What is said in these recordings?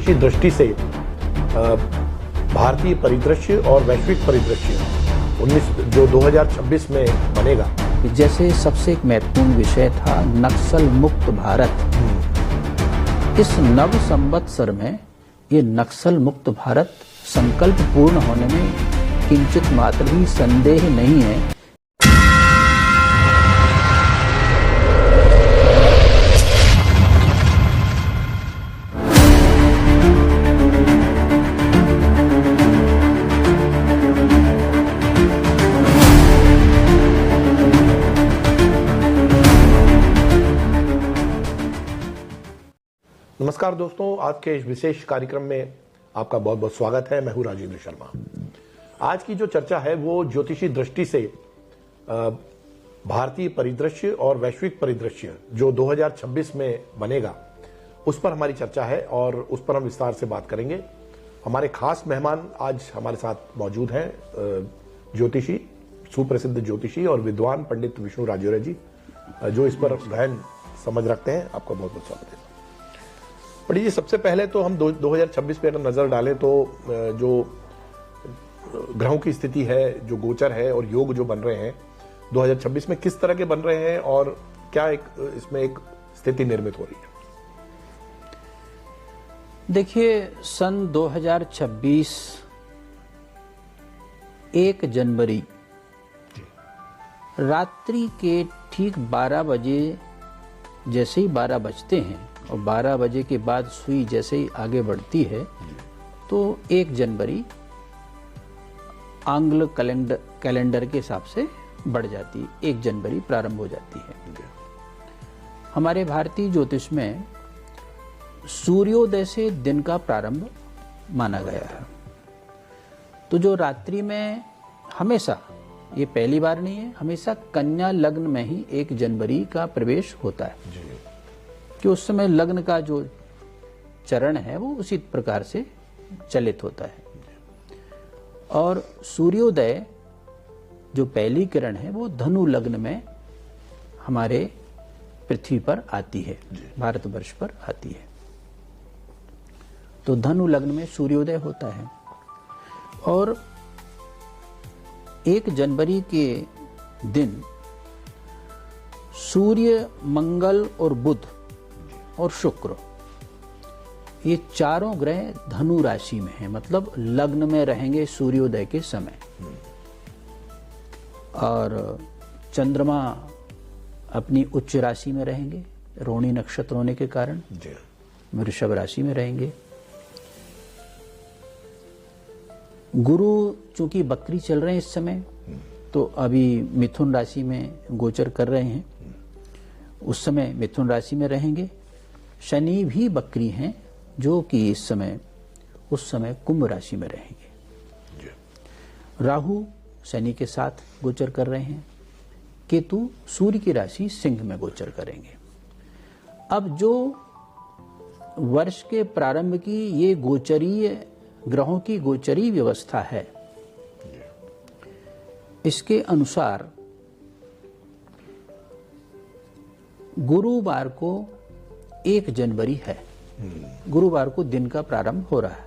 ज्योतिषी दृष्टि से भारतीय परिदृश्य और वैश्विक परिदृश्य 2026 में बनेगा। जैसे सबसे एक महत्वपूर्ण विषय था नक्सल मुक्त भारत। इस नव संवत्सर में ये नक्सल मुक्त भारत संकल्प पूर्ण होने में किंचित मात्र भी संदेह नहीं है। नमस्कार दोस्तों, आज के इस विशेष कार्यक्रम में आपका बहुत बहुत स्वागत है। मैं हूं राजेंद्र शर्मा। आज की जो चर्चा है वो ज्योतिषी दृष्टि से भारतीय परिदृश्य और वैश्विक परिदृश्य जो 2026 में बनेगा उस पर हमारी चर्चा है और उस पर हम विस्तार से बात करेंगे। हमारे खास मेहमान आज हमारे साथ मौजूद हैं, ज्योतिषी, सुप्रसिद्ध ज्योतिषी और विद्वान पंडित विष्णु राजौरे जी, जो इस पर गहन समझ रखते हैं। आपका बहुत बहुत स्वागत है। पंडित जी, सबसे पहले तो हम 2026 पे अगर नजर डालें तो जो ग्रहों की स्थिति है, जो गोचर है और योग जो बन रहे हैं 2026 में किस तरह के बन रहे हैं और क्या इसमें एक स्थिति निर्मित हो रही है? देखिए, सन 2026 1 जनवरी रात्रि के ठीक 12 बजे, जैसे ही 12 बजते हैं और 12 बजे के बाद सुई जैसे ही आगे बढ़ती है तो 1 जनवरी आंग्ल कैलेंडर के हिसाब से बढ़ जाती है। 1 जनवरी प्रारंभ हो जाती है। हमारे भारतीय ज्योतिष में सूर्योदय से दिन का प्रारंभ माना गया है। तो जो रात्रि में हमेशा, ये पहली बार नहीं है, हमेशा कन्या लग्न में ही 1 जनवरी का प्रवेश होता है कि उस समय लग्न का जो चरण है वो उसी प्रकार से चलित होता है। और सूर्योदय जो पहली किरण है वो धनु लग्न में हमारे पृथ्वी पर आती है, भारतवर्ष पर आती है। तो धनु लग्न में सूर्योदय होता है और 1 जनवरी के दिन सूर्य, मंगल और बुध और शुक्र, ये चारों ग्रह धनु राशि में हैं, मतलब लग्न में रहेंगे सूर्योदय के समय। और चंद्रमा अपनी उच्च राशि में रहेंगे, रोहिणी नक्षत्र होने के कारण वृषभ राशि में रहेंगे। गुरु चूंकि बकरी चल रहे हैं इस समय, तो अभी मिथुन राशि में गोचर कर रहे हैं, उस समय मिथुन राशि में रहेंगे। शनि भी बकरी हैं जो कि इस समय, उस समय कुंभ राशि में रहेंगे। राहु शनि के साथ गोचर कर रहे हैं। केतु सूर्य की राशि सिंह में गोचर करेंगे। अब जो वर्ष के प्रारंभ की ये गोचरीय ग्रहों की गोचरी व्यवस्था है, इसके अनुसार गुरुवार को 1 जनवरी है, गुरुवार को दिन का प्रारंभ हो रहा है।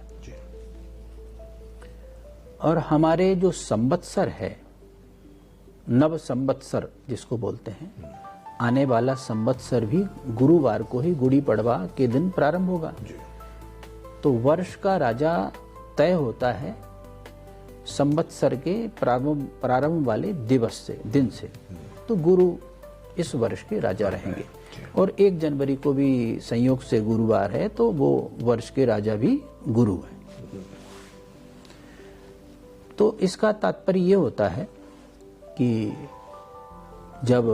और हमारे जो संवत्सर है, नव संवत्सर जिसको बोलते हैं, आने वाला संवत्सर भी गुरुवार को ही गुड़ी पड़वा के दिन प्रारंभ होगा। तो वर्ष का राजा तय होता है संवत्सर के प्रारंभ वाले दिवस से, दिन से। तो गुरु इस वर्ष के राजा रहेंगे और 1 जनवरी को भी संयोग से गुरुवार है, तो वो वर्ष के राजा भी गुरु है। तो इसका तात्पर्य ये होता है कि जब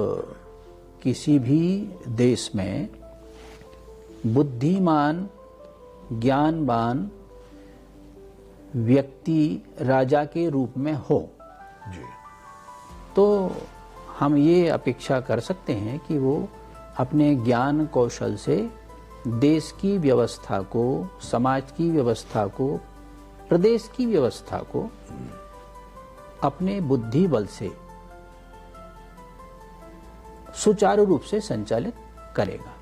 किसी भी देश में बुद्धिमान, ज्ञानवान व्यक्ति राजा के रूप में हो, तो हम ये अपेक्षा कर सकते हैं कि वो अपने ज्ञान कौशल से देश की व्यवस्था को, समाज की व्यवस्था को, प्रदेश की व्यवस्था को अपने बुद्धि बल से सुचारू रूप से संचालित करेगा।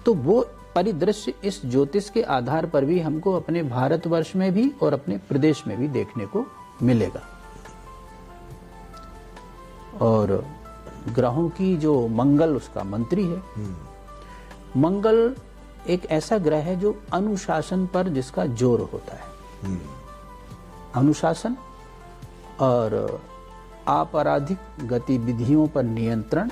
तो वो परिदृश्य इस ज्योतिष के आधार पर भी हमको अपने भारतवर्ष में भी और अपने प्रदेश में भी देखने को मिलेगा। और ग्रहों की जो मंगल उसका मंत्री है। मंगल एक ऐसा ग्रह है जो अनुशासन पर जिसका जोर होता है। अनुशासन और आपराधिक गतिविधियों पर नियंत्रण,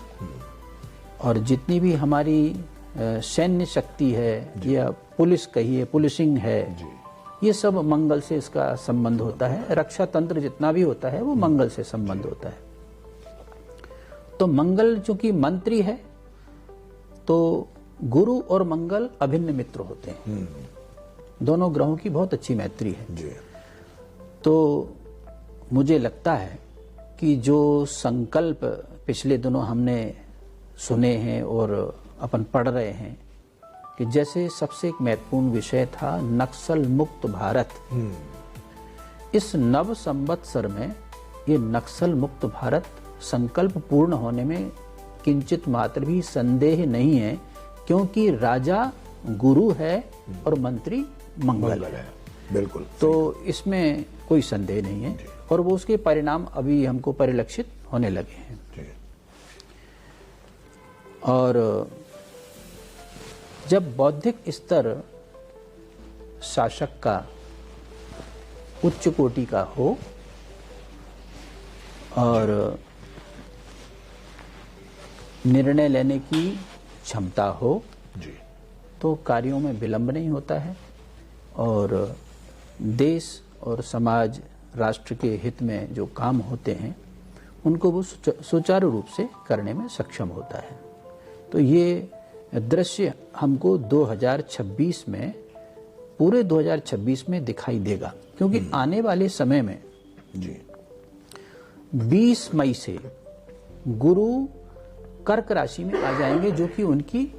और जितनी भी हमारी सैन्य शक्ति है या पुलिस कहिए, पुलिसिंग है, ये सब मंगल से इसका संबंध होता है। रक्षा तंत्र जितना भी होता है वो मंगल से संबंध होता है। तो मंगल चूंकि मंत्री है तो गुरु और मंगल अभिन्न मित्र होते हैं। दोनों ग्रहों की बहुत अच्छी मैत्री है जी। तो मुझे लगता है कि जो संकल्प पिछले दिनों हमने सुने हैं और अपन पढ़ रहे हैं कि जैसे सबसे एक महत्वपूर्ण विषय था नक्सल मुक्त भारत, इस नव संवत्सर में ये नक्सल मुक्त भारत संकल्प पूर्ण होने में किंचित मात्र भी संदेह नहीं है, क्योंकि राजा गुरु है और मंत्री मंगल है। बिल्कुल। तो इसमें कोई संदेह नहीं है और वो उसके परिणाम अभी हमको परिलक्षित होने लगे हैं। और जब बौद्धिक स्तर शासक का उच्च कोटि का हो और निर्णय लेने की क्षमता हो जी, तो कार्यों में विलंब नहीं होता है और देश और समाज राष्ट्र के हित में जो काम होते हैं उनको वो सुचारू रूप से करने में सक्षम होता है। तो ये दृश्य हमको 2026 में, पूरे 2026 में दिखाई देगा, क्योंकि आने वाले समय में जी 20 मई से गुरु कर्क राशि में आ जाएंगे, जो कि उनकी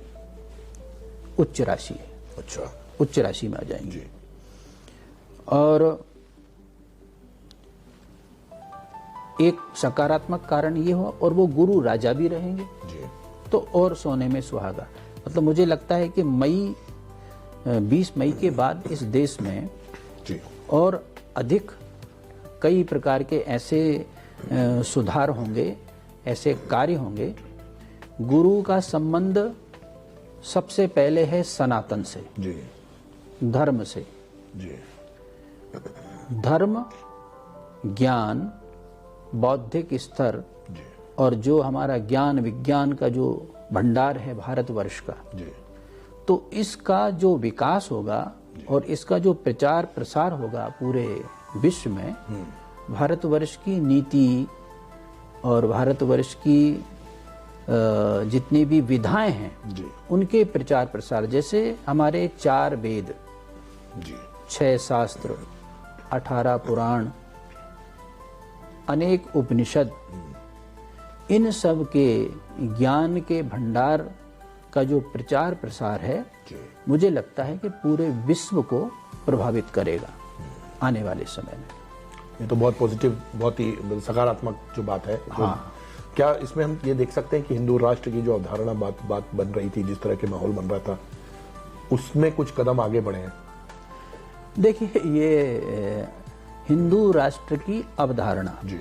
उच्च राशि है। अच्छा, उच्च राशि में आ जाएंगे जी। और एक सकारात्मक कारण ये हुआ, और वो गुरु राजा भी रहेंगे जी। तो और सोने में सुहागा। मतलब मुझे लगता है कि 20 मई के बाद इस देश में जी और अधिक कई प्रकार के ऐसे सुधार होंगे, ऐसे कार्य होंगे। गुरु का संबंध सबसे पहले है सनातन से जी, धर्म से जी। धर्म, ज्ञान, बौद्धिक स्तर जी, और जो हमारा ज्ञान विज्ञान का जो भंडार है भारतवर्ष का जी, तो इसका जो विकास होगा और इसका जो प्रचार प्रसार होगा पूरे विश्व में, भारतवर्ष की नीति और भारतवर्ष की जितनी भी विधाएं हैं जी, उनके प्रचार प्रसार, जैसे हमारे 4 वेद जी, 6 शास्त्र, 18 पुराण, अनेक उपनिषद, इन सब के ज्ञान के भंडार का जो प्रचार प्रसार है, मुझे लगता है कि पूरे विश्व को प्रभावित करेगा आने वाले समय में। ये तो बहुत पॉजिटिव, बहुत ही सकारात्मक जो बात है। हाँ। क्या इसमें हम ये देख सकते हैं कि हिंदू राष्ट्र की जो अवधारणा बात बन रही थी, जिस तरह के माहौल बन रहा था, उसमें कुछ कदम आगे बढ़े हैं? देखिए, ये हिंदू राष्ट्र की अवधारणा जी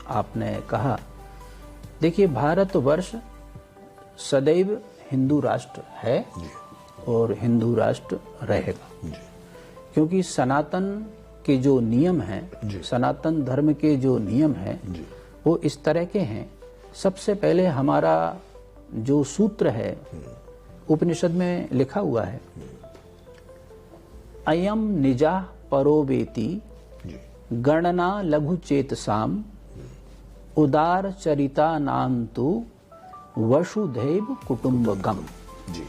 आपने कहा। देखिए, भारतवर्ष सदैव हिंदू राष्ट्र है जी, और हिंदू राष्ट्र रहेगा जी। क्योंकि सनातन के जो नियम हैं, सनातन धर्म के जो नियम हैं, वो इस तरह के हैं। सबसे पहले हमारा जो सूत्र है उपनिषद में लिखा हुआ है, अयम निजा परोवेति गणना लघु चेतसाम उदार चरिता नान्तु वसुधैव कुटुंबकम जी।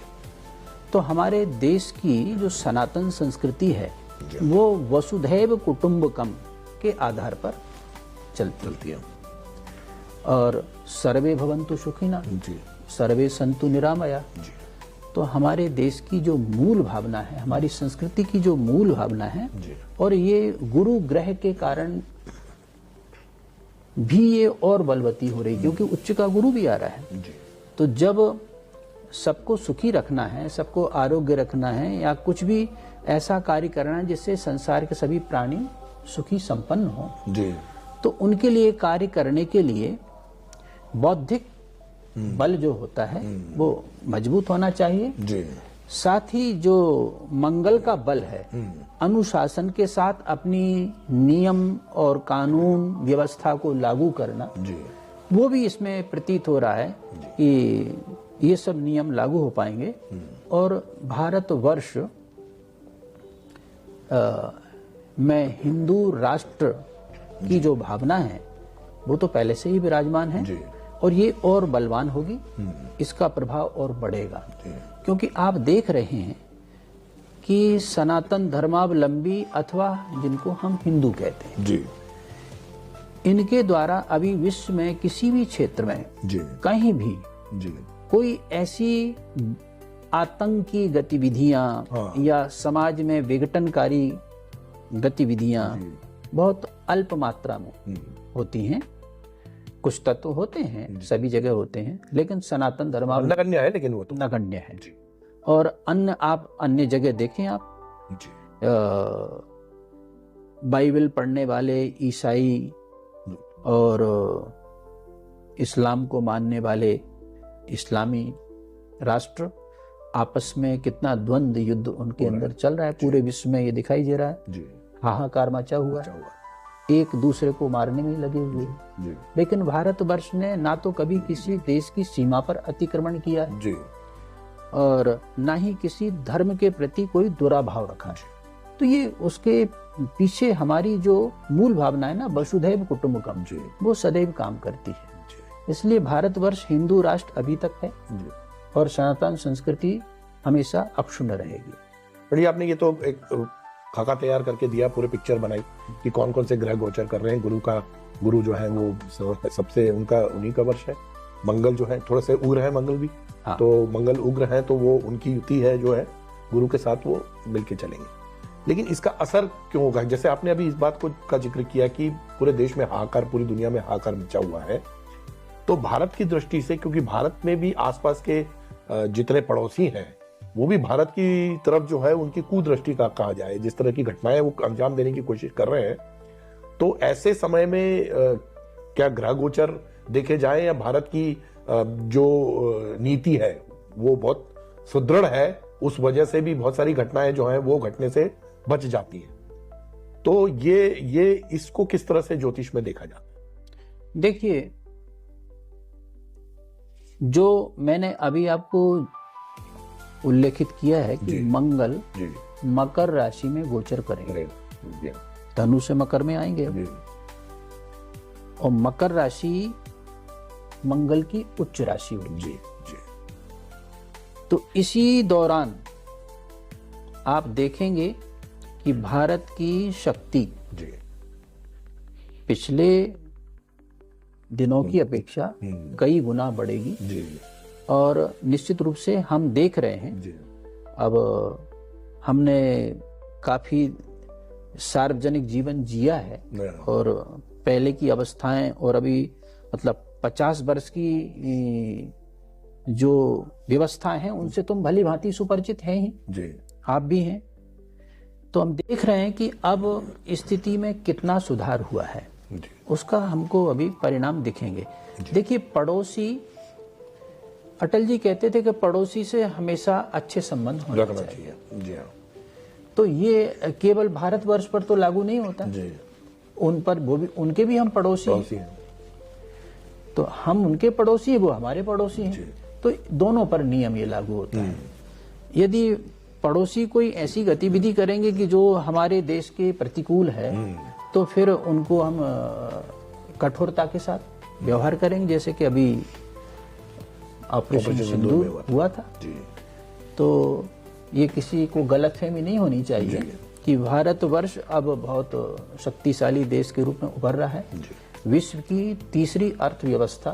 तो हमारे देश की जो सनातन संस्कृति है वो वसुधैव कुटुंबकम के आधार पर चलती है। और सर्वे भवन्तु सुखिनः जी, सर्वे सन्तु निरामया जी। तो हमारे देश की जो मूल भावना है, हमारी संस्कृति की जो मूल भावना है, और ये गुरु ग्रह के कारण भी ये और बलवती हो रही, क्योंकि उच्च का गुरु भी आ रहा है। तो जब सबको सुखी रखना है, सबको आरोग्य रखना है, या कुछ भी ऐसा कार्य करना है जिससे संसार के सभी प्राणी सुखी संपन्न हो जी, तो उनके लिए कार्य करने के लिए बौद्धिक बल जो होता है वो मजबूत होना चाहिए जी, साथ ही जो मंगल का बल है अनुशासन के साथ अपनी नियम और कानून व्यवस्था को लागू करना जी, वो भी इसमें प्रतीत हो रहा है कि ये सब नियम लागू हो पाएंगे और भारतवर्ष में हिंदू राष्ट्र की जो भावना है वो तो पहले से ही विराजमान है जी। और ये और बलवान होगी, इसका प्रभाव और बढ़ेगा क्योंकि आप देख रहे हैं कि सनातन धर्मावलंबी अथवा जिनको हम हिंदू कहते हैं जी, इनके द्वारा अभी विश्व में किसी भी क्षेत्र में जी, कहीं भी जी, कोई ऐसी आतंकी गतिविधियां हाँ। या समाज में विघटनकारी गतिविधियां बहुत अल्प मात्रा में होती हैं। कुछ तत्व होते हैं, सभी जगह होते हैं, लेकिन सनातन धर्मावलंबी नगण्य है, लेकिन वो तो नगण्य है। जी, और आप अन्य जगह देखें आप जी, बाइबल पढ़ने वाले ईसाई और इस्लाम को मानने वाले इस्लामी राष्ट्र आपस में कितना द्वंद्व युद्ध उनके अंदर चल रहा है, पूरे विश्व में ये दिखाई दे रहा है। जी, हाहाकार मचा हुआ है, एक दूसरे को मारने में लगे हुए हैं। जी, लेकिन भारतवर्ष ने ना तो कभी किसी देश की सीमा पर अतिक्रमण किया है जी, और ना ही किसी धर्म के प्रति कोई दुराभाव रखा है। तो ये उसके पीछे हमारी जो मूल भावना है ना, वसुधैव कुटुंबकम, जी, वो सदैव काम करती है। जी, इसलिए भारतवर्ष हिंदू राष्ट्र अभी तक है जी। और सनातन संस्कृति हमेशा अक्षुण्ण रहेगी। बढ़िया, आपने ये तो एक खाका तैयार करके दिया, पूरे पिक्चर बनाई कि कौन कौन से ग्रह गोचर कर रहे हैं। गुरु जो है वो सबसे उन्हीं का वर्ष है। मंगल जो है थोड़ा से उग्र है, मंगल भी हाँ। तो मंगल उग्र है तो वो उनकी युति है जो है गुरु के साथ, वो मिलके चलेंगे। लेकिन इसका असर क्यों होगा? जैसे आपने अभी इस बात का जिक्र किया कि पूरे देश में हाहाकार, पूरी दुनिया में हाहाकार मचा हुआ है, तो भारत की दृष्टि से, क्योंकि भारत में भी आसपास के जितने पड़ोसी हैं वो भी भारत की तरफ जो है उनकी कुदृष्टि का कहा जाए, जिस तरह की घटनाएं वो अंजाम देने की कोशिश कर रहे हैं, तो ऐसे समय में क्या ग्रह गोचर देखे जाए या भारत की जो नीति है वो बहुत सुदृढ़ है, उस वजह से भी बहुत सारी घटनाएं जो हैं वो घटने से बच जाती हैं। तो ये इसको किस तरह से ज्योतिष में देखा जाता है? देखिए, जो मैंने अभी आपको उल्लेखित किया है कि मंगल जी, मकर राशि में गोचर करेंगे, जी, धनु से मकर में आएंगे जी, और मकर राशि मंगल की उच्च राशि होगी। जी, जी, तो इसी दौरान आप देखेंगे कि भारत की शक्ति जी, पिछले दिनों की अपेक्षा कई गुना बढ़ेगी जी, और निश्चित रूप से हम देख रहे हैं। जी, अब हमने काफी सार्वजनिक जीवन जिया है और पहले की अवस्थाएं और अभी मतलब 50 वर्ष की जो व्यवस्थाएं हैं उनसे तुम भली भांति सुपरिचित हैं ही, जी, आप भी हैं। तो हम देख रहे हैं कि अब स्थिति में कितना सुधार हुआ है, जी, उसका हमको अभी परिणाम दिखेंगे। देखिए, पड़ोसी, अटल जी कहते थे कि पड़ोसी से हमेशा अच्छे संबंध होने रखना चाहिए। चाहिए। जी हाँ, तो ये केवल भारतवर्ष पर तो लागू नहीं होता, जी, उन पर वो भी, उनके भी हम पड़ोसी हैं। पड़ोसी हैं। तो हम उनके पड़ोसी हैं, वो हमारे पड़ोसी हैं, तो दोनों पर नियम ये लागू होता है। यदि पड़ोसी कोई ऐसी गतिविधि करेंगे कि जो हमारे देश के प्रतिकूल है, तो फिर उनको हम कठोरता के साथ व्यवहार करेंगे, जैसे कि अभी ऑपरेशन सिंदूर हुआ था। जी, तो ये किसी को गलतफहमी नहीं होनी चाहिए कि भारतवर्ष अब बहुत शक्तिशाली देश के रूप में उभर रहा है, विश्व की तीसरी अर्थव्यवस्था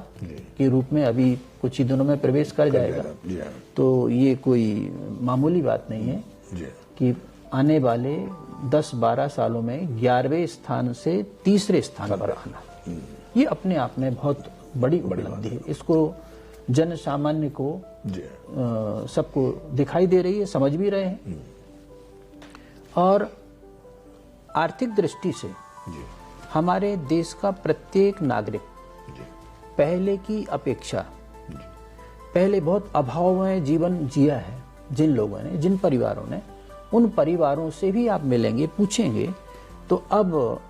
के रूप में अभी कुछ ही दिनों में प्रवेश कर जाएगा। तो ये कोई मामूली बात नहीं है कि आने वाले 10-12 सालों में 11वें स्थान से तीसरे स्थान पर आना, ये अपने आप में बहुत बड़ी उपलब्धि है। इसको जन सामान्य को सबको दिखाई दे रही है, समझ भी रहे हैं। और आर्थिक दृष्टि से हमारे देश का प्रत्येक नागरिक पहले की अपेक्षा पहले बहुत अभाव में जीवन जिया है। जिन लोगों ने, जिन परिवारों ने, उन परिवारों से भी आप मिलेंगे, पूछेंगे तो अब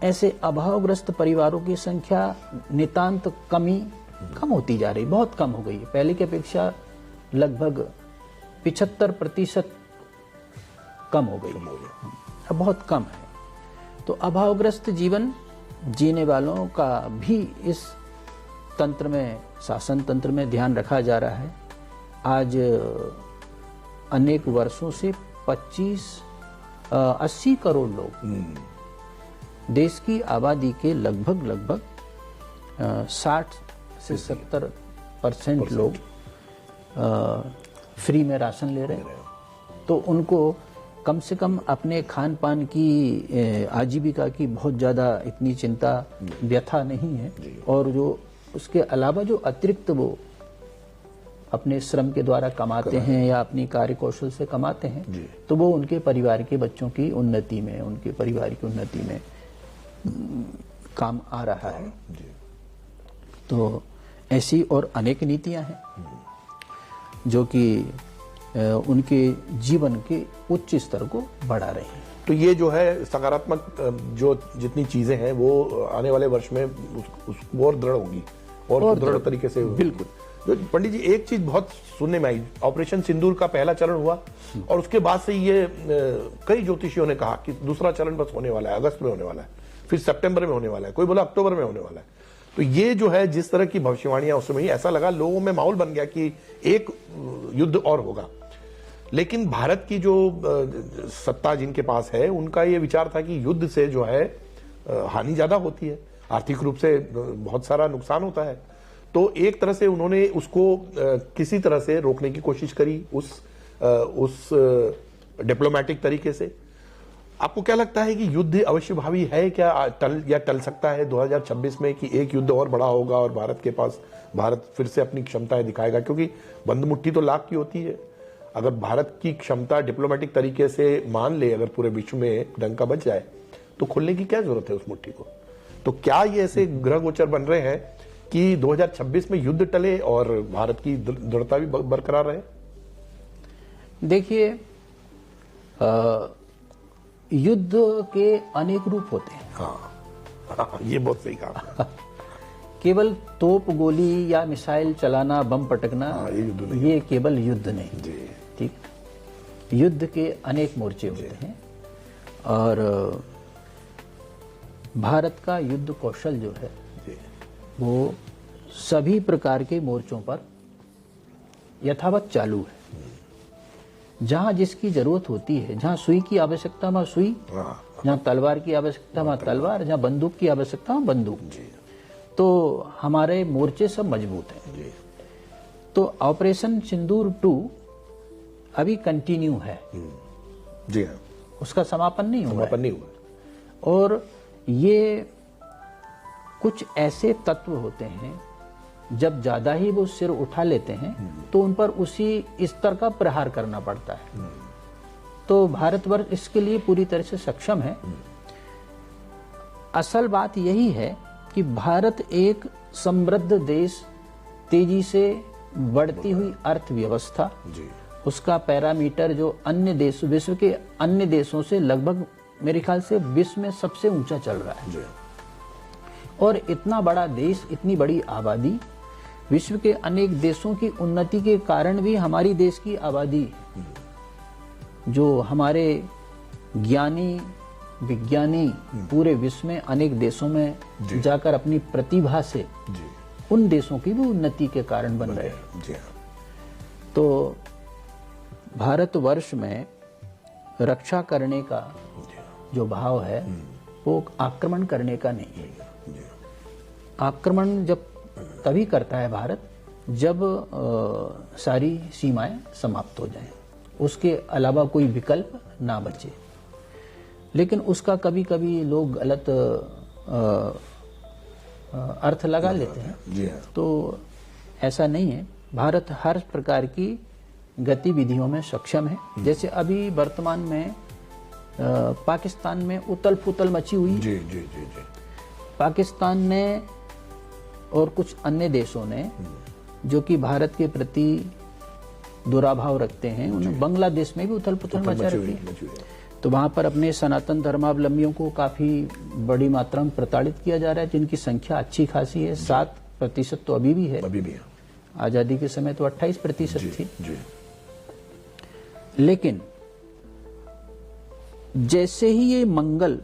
ऐसे अभावग्रस्त परिवारों की संख्या नितांत कम होती जा रही, बहुत कम हो गई है। पहले की अपेक्षा लगभग 75% कम हो गई, अब बहुत कम है। तो अभावग्रस्त जीवन जीने वालों का भी इस तंत्र में, शासन तंत्र में ध्यान रखा जा रहा है। आज अनेक वर्षों से 80 करोड़ लोग, देश की आबादी के लगभग 60 से 70% लोग फ्री में राशन ले रहे हैं। तो उनको कम से कम अपने खान पान की, आजीविका की बहुत ज़्यादा इतनी चिंता, व्यथा नहीं है। और जो उसके अलावा जो अतिरिक्त वो अपने श्रम के द्वारा कमाते हैं या अपनी कार्य कौशल से कमाते हैं, तो वो उनके परिवार के बच्चों की उन्नति में, उनके परिवार की उन्नति में काम आ रहा है। तो ऐसी और अनेक नीतियां हैं जो कि उनके जीवन के उच्च स्तर को बढ़ा रही हैं। तो ये जो है सकारात्मक जो जितनी चीजें हैं वो आने वाले वर्ष में वो और दृढ़ होंगी और दृढ़ तरीके से। बिल्कुल। जो पंडित जी, एक चीज बहुत सुनने में आई, ऑपरेशन सिंदूर का पहला चरण हुआ और उसके बाद से ये कई ज्योतिषियों ने कहा कि दूसरा चरण बस होने वाला है, अगस्त में होने वाला है, फिर सितंबर में होने वाला है, कोई बोला अक्टूबर में होने वाला है। तो ये जो है जिस तरह की भविष्यवाणियां, उसमें ही ऐसा लगा, लोगों में माहौल बन गया कि एक युद्ध और होगा। लेकिन भारत की जो सत्ता जिनके पास है, उनका ये विचार था कि युद्ध से जो है हानि ज्यादा होती है, आर्थिक रूप से बहुत सारा नुकसान होता है। तो एक तरह से उन्होंने उसको किसी तरह से रोकने की कोशिश करी उस डिप्लोमेटिक तरीके से। आपको क्या लगता है कि युद्ध अवश्यभावी है क्या, टल सकता है 2026 में कि एक युद्ध और बड़ा होगा और भारत फिर से अपनी क्षमताएं दिखाएगा? क्योंकि बंद मुट्ठी तो लाख की होती है। अगर भारत की क्षमता डिप्लोमेटिक तरीके से मान ले, अगर पूरे विश्व में डंका बच जाए, तो खोलने की क्या जरूरत है उस मुट्ठी को? तो क्या ये ऐसे ग्रह गोचर बन रहे हैं कि 2026 में युद्ध टले और भारत की दृढ़ता भी बरकरार रहे? देखिए, युद्ध के अनेक रूप होते हैं। हाँ, ये बहुत सही कहा। केवल तोप गोली या मिसाइल चलाना, बम पटकना, ये केवल युद्ध नहीं। ठीक, युद्ध के अनेक मोर्चे होते हैं और भारत का युद्ध कौशल जो है वो सभी प्रकार के मोर्चों पर यथावत चालू है। जहां जिसकी जरूरत होती है, जहां सुई की आवश्यकता वहां सुई, जहां तलवार की आवश्यकता वहां तलवार, जहां बंदूक की आवश्यकता वहां बंदूक। तो हमारे मोर्चे सब मजबूत हैं। तो ऑपरेशन सिंदूर 2 अभी कंटिन्यू है। जी हाँ, उसका समापन नहीं हुआ। और ये कुछ ऐसे तत्व होते हैं, जब ज्यादा ही वो सिर उठा लेते हैं तो उन पर उसी स्तर का प्रहार करना पड़ता है। तो भारतवर्ष इसके लिए पूरी तरह से सक्षम है। असल बात यही है कि भारत एक समृद्ध देश, तेजी से बढ़ती हुई अर्थव्यवस्था, उसका पैरामीटर जो अन्य देश, विश्व के अन्य देशों से लगभग, मेरे ख्याल से विश्व में सबसे ऊंचा चल रहा है। और इतना बड़ा देश, इतनी बड़ी आबादी, विश्व के अनेक देशों की उन्नति के कारण भी हमारी देश की आबादी, जो हमारे ज्ञानी विज्ञानी पूरे विश्व में अनेक देशों में जाकर अपनी प्रतिभा से उन देशों की भी उन्नति के कारण बन रहे हैं। तो भारतवर्ष में रक्षा करने का जो भाव है वो आक्रमण करने का नहीं है। आक्रमण जब तभी करता है भारत जब सारी सीमाएं समाप्त हो जाएं, उसके अलावा कोई विकल्प ना बचे। लेकिन उसका कभी कभी लोग गलत अर्थ लगा लेते हैं। तो ऐसा नहीं है। भारत हर प्रकार की गतिविधियों में सक्षम है। जैसे अभी वर्तमान में पाकिस्तान में उतल पुतल मची हुई। जी जी जी जी। पाकिस्तान ने और कुछ अन्य देशों ने जो कि भारत के प्रति दुराभाव रखते हैं, उन्हें बांग्लादेश में भी उथल पुथल मचा रखी है। तो वहां पर अपने सनातन धर्मावलंबियों को काफी बड़ी मात्रा में प्रताड़ित किया जा रहा है, जिनकी संख्या अच्छी खासी है। 7% तो अभी भी है। आजादी के समय तो 28% थी। जी। लेकिन जैसे ही ये मंगल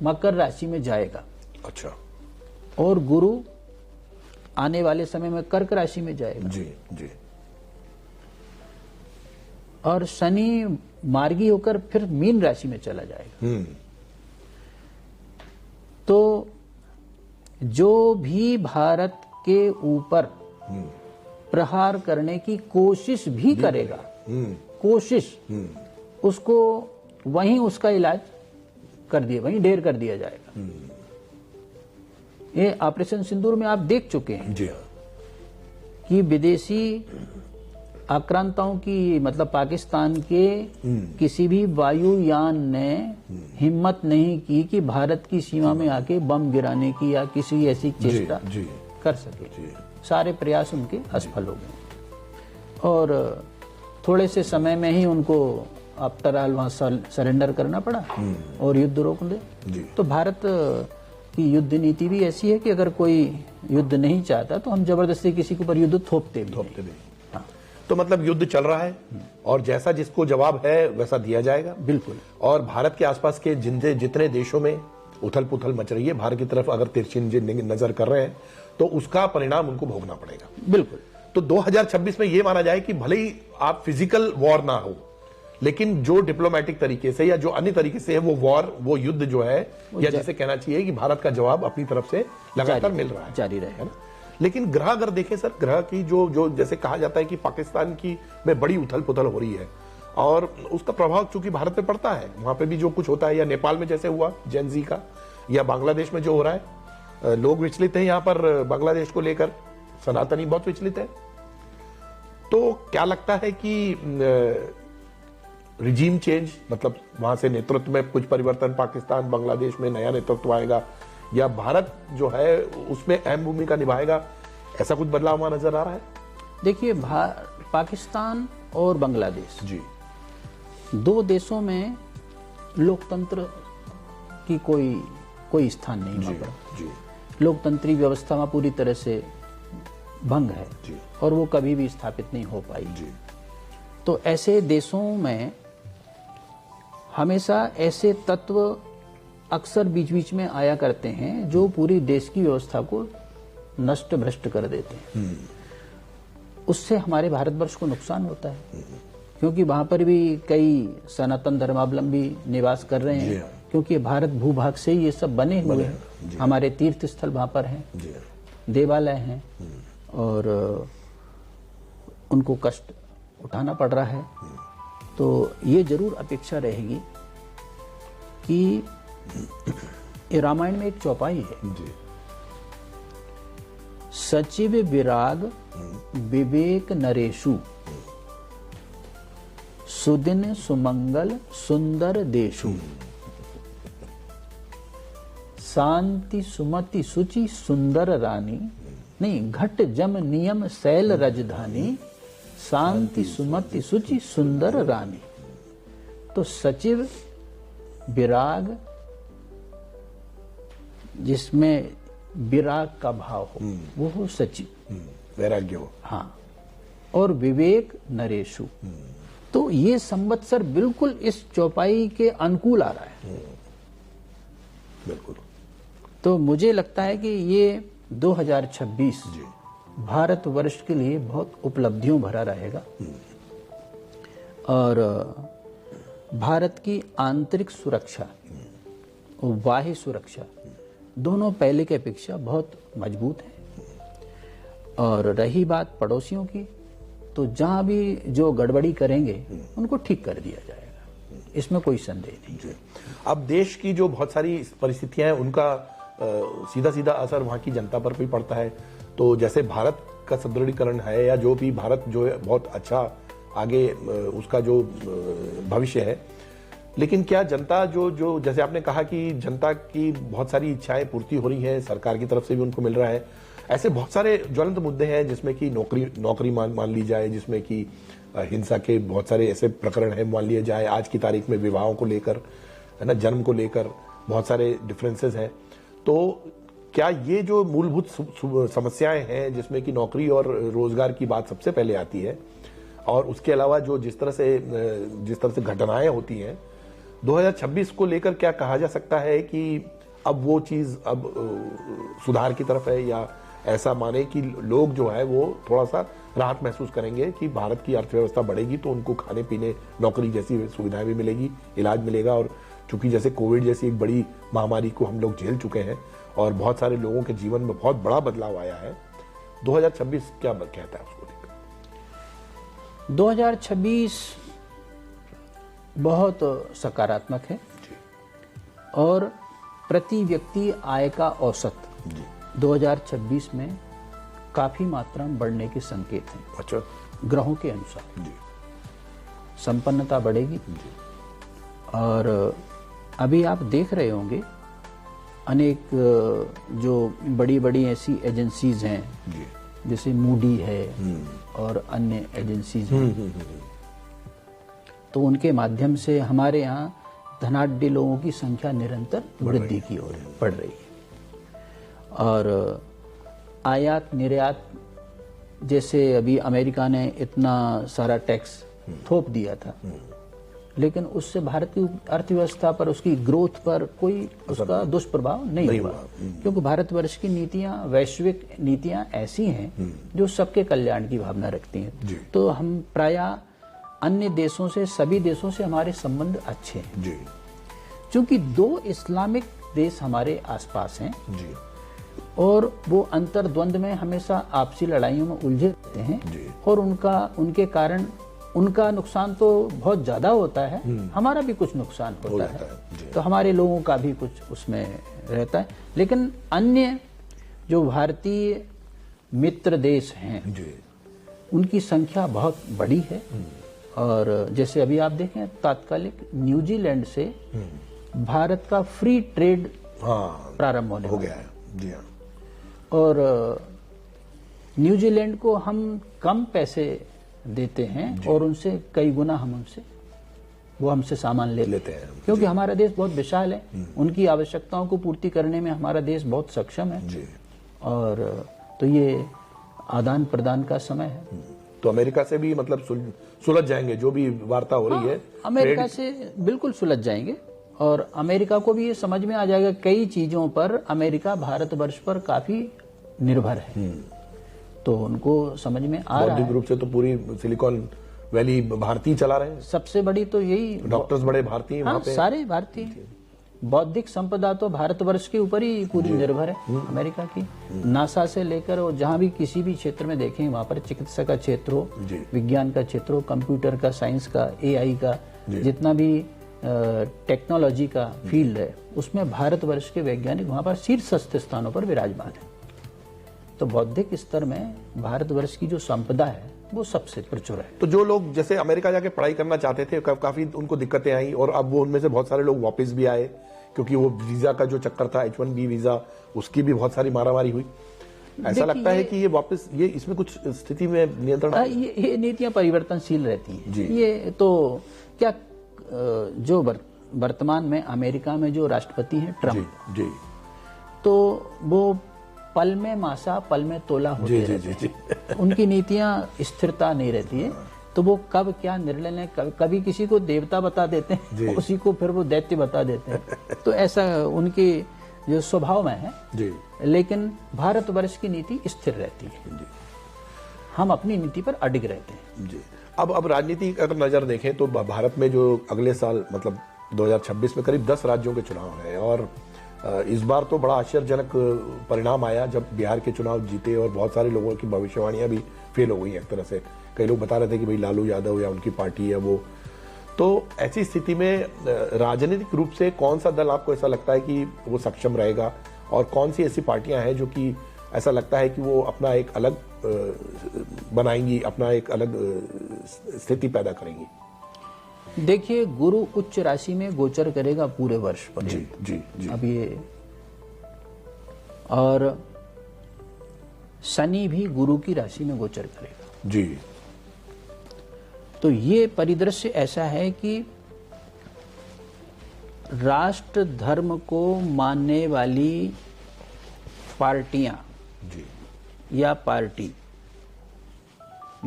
मकर राशि में जाएगा, अच्छा, और गुरु आने वाले समय में कर्क राशि में जाएगा, जी जी, और शनि मार्गी होकर फिर मीन राशि में चला जाएगा, तो जो भी भारत के ऊपर प्रहार करने की कोशिश भी करेगा, कोशिश, उसको वहीं उसका इलाज कर दिया, वहीं ढेर कर दिया जाएगा। ये ऑपरेशन सिंदूर में आप देख चुके हैं। जी हाँ। कि विदेशी आक्रांताओं की, मतलब पाकिस्तान के किसी भी वायुयान ने हिम्मत नहीं की कि भारत की सीमा में आके बम गिराने की या किसी ऐसी चेष्टा कर सके। सारे प्रयास उनके असफल हो गए और थोड़े से समय में ही उनको आफ्टर ऑल वहां सरेंडर करना पड़ा और युद्ध रोक दे। तो भारत की युद्ध नीति भी ऐसी है कि अगर कोई युद्ध नहीं चाहता तो हम जबरदस्ती किसी के ऊपर युद्ध थोपते भी। हाँ। तो मतलब युद्ध चल रहा है और जैसा जिसको जवाब है वैसा दिया जाएगा। बिल्कुल। और भारत के आसपास के जितने देशों में उथल पुथल मच रही है, भारत की तरफ अगर तिरछी नजर कर रहे हैं तो उसका परिणाम उनको भोगना पड़ेगा। बिल्कुल। तो 2026 में यह माना जाए कि भले ही आप फिजिकल वॉर ना हो, लेकिन जो डिप्लोमेटिक तरीके से या जो अन्य तरीके से है वो वॉर, वो युद्ध जो है, या जिसे कहना चाहिए कि भारत का जवाब अपनी तरफ से लगातार मिल रहा है, जारी रहेगा ना। लेकिन ग्रह अगर देखें सर, ग्रह की जो जैसे कहा जाता है कि पाकिस्तान की में बड़ी उथल पुथल हो रही है और उसका प्रभाव चूंकि भारत पे पड़ता है, वहां पे भी जो कुछ होता है, या नेपाल में जैसे हुआ जेनजी का, या बांग्लादेश में जो हो रहा है, लोग विचलित हैं यहाँ पर बांग्लादेश को लेकर, सनातनी बहुत विचलित है। तो क्या लगता है कि रिजीम चेंज, मतलब वहां से नेतृत्व में कुछ परिवर्तन, पाकिस्तान बांग्लादेश में नया नेतृत्व आएगा, या भारत जो है उसमें अहम भूमिका निभाएगा, ऐसा कुछ बदलाव वहां नजर आ रहा है? देखिए, पाकिस्तान और बांग्लादेश जी, दो देशों में लोकतंत्र की कोई स्थान नहीं वहां पर। लोकतंत्री व्यवस्था में पूरी तरह से भंग है और वो कभी भी स्थापित नहीं हो पाई। तो ऐसे देशों में हमेशा ऐसे तत्व अक्सर बीच बीच में आया करते हैं जो पूरी देश की व्यवस्था को नष्ट भ्रष्ट कर देते हैं। उससे हमारे भारतवर्ष को नुकसान होता है, क्योंकि वहां पर भी कई सनातन धर्मावलंबी निवास कर रहे हैं, क्योंकि भारत भूभाग से ये सब बने हुए हैं। हमारे तीर्थ स्थल वहां पर हैं, देवालय हैं, और उनको कष्ट उठाना पड़ रहा है। तो ये जरूर अपेक्षा रहेगी कि ये रामायण में एक चौपाई है, सचिव विराग विवेक नरेशु, सुदिन सुमंगल सुंदर देशु, शांति सुमति सुचि सुंदर रानी, नहीं, घट जम नियम शैल रजधानी, शांति सुमति सुचि सुंदर रानी। तो सचिव विराग, जिसमें विराग का भाव हो, वो हो सचिव, वैराग्य हो। हाँ, और विवेक नरेशु। तो ये संवत्सर बिल्कुल इस चौपाई के अनुकूल आ रहा है। बिल्कुल। तो मुझे लगता है कि ये 2026 भारतवर्ष के लिए बहुत उपलब्धियों भरा रहेगा और भारत की आंतरिक सुरक्षा और बाह्य सुरक्षा दोनों पहले की अपेक्षा बहुत मजबूत है। और रही बात पड़ोसियों की, तो जहां भी जो गड़बड़ी करेंगे उनको ठीक कर दिया जाएगा, इसमें कोई संदेह नहीं। अब देश की जो बहुत सारी परिस्थितियां हैं उनका सीधा सीधा असर वहाँ की जनता पर भी पड़ता है। तो जैसे भारत का सुदृढ़ीकरण है या जो भी भारत जो है बहुत अच्छा आगे उसका जो भविष्य है, लेकिन क्या जनता जो जैसे आपने कहा कि जनता की बहुत सारी इच्छाएं पूर्ति हो रही हैं, सरकार की तरफ से भी उनको मिल रहा है, ऐसे बहुत सारे ज्वलंत मुद्दे हैं जिसमें कि नौकरी मान ली जाए, जिसमें कि हिंसा के बहुत सारे ऐसे प्रकरण हैं मान लिए जाए, आज की तारीख में विवाहों को लेकर, है ना, जन्म को लेकर बहुत सारे डिफरेंसेस हैं। तो क्या ये जो मूलभूत समस्याएं हैं जिसमें कि नौकरी और रोजगार की बात सबसे पहले आती है, और उसके अलावा जो जिस तरह से घटनाएं होती हैं, 2026 को लेकर क्या कहा जा सकता है कि अब वो चीज अब सुधार की तरफ है, या ऐसा माने कि लोग जो है वो थोड़ा सा राहत महसूस करेंगे कि भारत की अर्थव्यवस्था बढ़ेगी तो उनको खाने पीने, नौकरी जैसी सुविधाएं भी मिलेगी, इलाज मिलेगा। और चूंकि जैसे कोविड जैसी एक बड़ी महामारी को हम लोग झेल चुके हैं और बहुत सारे लोगों के जीवन में बहुत बड़ा बदलाव आया है, 2026 क्या कहता है उसको लेकर? 2026 बहुत सकारात्मक है और प्रति व्यक्ति आय का औसत 2026 में काफी मात्रा में बढ़ने के संकेत हैं। अच्छा, ग्रहों के अनुसार संपन्नता बढ़ेगी। और अभी आप देख रहे होंगे अनेक जो बड़ी बड़ी ऐसी एजेंसीज हैं जैसे मूडी है और अन्य एजेंसीज हैं, तो उनके माध्यम से हमारे यहाँ धनाढ्य लोगों की संख्या निरंतर वृद्धि की ओर बढ़ रही है। और आयात निर्यात, जैसे अभी अमेरिका ने इतना सारा टैक्स थोप दिया था, लेकिन उससे भारत की अर्थव्यवस्था पर, उसकी ग्रोथ पर कोई उसका दुष्प्रभाव नहीं हुआ, क्योंकि भारतवर्ष की नीतियां, वैश्विक नीतियां ऐसी हैं जो सबके कल्याण की भावना रखती हैं। तो हम प्रायः अन्य देशों से, सभी देशों से हमारे संबंध अच्छे हैं। क्योंकि 2 इस्लामिक देश हमारे आसपास हैं और वो अंतर्द्वंद में हमेशा आपसी लड़ाइयों में उलझे रहते हैं, और उनके कारण उनका नुकसान तो बहुत ज्यादा होता है, हमारा भी कुछ नुकसान होता है, तो हमारे लोगों का भी कुछ उसमें रहता है। लेकिन अन्य जो भारतीय मित्र देश हैं उनकी संख्या बहुत बड़ी है। और जैसे अभी आप देखें, तात्कालिक न्यूजीलैंड से भारत का फ्री ट्रेड प्रारंभ होने हो गया है। जी हाँ। और न्यूजीलैंड को हम कम पैसे देते हैं और उनसे कई गुना वो हमसे सामान लेते हैं, क्योंकि हमारा देश बहुत विशाल है, उनकी आवश्यकताओं को पूर्ति करने में हमारा देश बहुत सक्षम है। और तो ये आदान प्रदान का समय है। तो अमेरिका से भी मतलब सुलझ जाएंगे, जो भी वार्ता हो रही है अमेरिका से बिल्कुल सुलझ जाएंगे। और अमेरिका को भी ये समझ में आ जाएगा, कई चीजों पर अमेरिका भारतवर्ष पर काफी निर्भर है, तो उनको समझ में आ रहा है। बौद्धिक रूप से तो पूरी सिलिकॉन वैली भारतीय चला रहे हैं, सबसे बड़ी तो यही, डॉक्टर्स बड़े भारतीय वहाँ पे, सारे भारतीय। बौद्धिक संपदा तो भारतवर्ष के ऊपर ही पूरी निर्भर है अमेरिका की। नासा से लेकर और जहाँ भी किसी भी क्षेत्र में देखें, वहाँ पर चिकित्सा का क्षेत्र हो, विज्ञान का क्षेत्र हो, कंप्यूटर का, साइंस का, AI का, जितना भी टेक्नोलॉजी का फील्ड है, उसमें भारतवर्ष के वैज्ञानिक वहाँ पर शीर्षस्थ स्थानों पर विराजमान है। तो बौद्धिक स्तर में भारतवर्ष की जो संपदा है वो सबसे प्रचुर है। तो जो लोग जैसे अमेरिका जाके पढ़ाई करना चाहते थे, काफी उनको दिक्कतें आई, और अब वो उनमें से बहुत सारे लोग वापस भी आए, क्योंकि वो वीजा का जो चक्कर था, H1B वीजा, उसकी भी बहुत सारी मारामारी हुई। ऐसा लगता है कि ये वापस, ये इसमें कुछ स्थिति में नियंत्रण, ये नीतियां परिवर्तनशील रहती हैं। ये तो क्या, जो वर्तमान में अमेरिका में जो राष्ट्रपति हैं ट्रम्प, तो वो पल में मासा पल में तोला होते रहते हैं। उनकी नीतियां स्थिरता नहीं रहती है, तो वो कब क्या निर्णय लें, कभी किसी को देवता बता देते हैं, उसी को फिर वो दैत्य बता देते हैं। तो ऐसा उनके जो स्वभाव में है। लेकिन भारतवर्ष की नीति स्थिर रहती है, हम अपनी नीति पर अडिग रहते हैं। अब राजनीति अगर नजर देखें तो भारत में जो अगले साल मतलब 2026 में करीब 10 राज्यों के चुनाव है, और इस बार तो बड़ा आश्चर्यजनक परिणाम आया जब बिहार के चुनाव जीते, और बहुत सारे लोगों की भविष्यवाणियां भी फेल हो गई एक तरह से। कई लोग बता रहे थे कि भाई लालू यादव या उनकी पार्टी है वो। तो ऐसी स्थिति में राजनीतिक रूप से कौन सा दल आपको ऐसा लगता है कि वो सक्षम रहेगा और कौन सी ऐसी पार्टियां हैं जो कि ऐसा लगता है कि वो अपना एक अलग बनाएंगी, अपना एक अलग स्थिति पैदा करेंगी? देखिए, गुरु उच्च राशि में गोचर करेगा पूरे वर्ष पर। जी जी जी। अब ये, और शनि भी गुरु की राशि में गोचर करेगा जी। तो ये परिदृश्य ऐसा है कि राष्ट्र धर्म को मानने वाली पार्टियां जी या पार्टी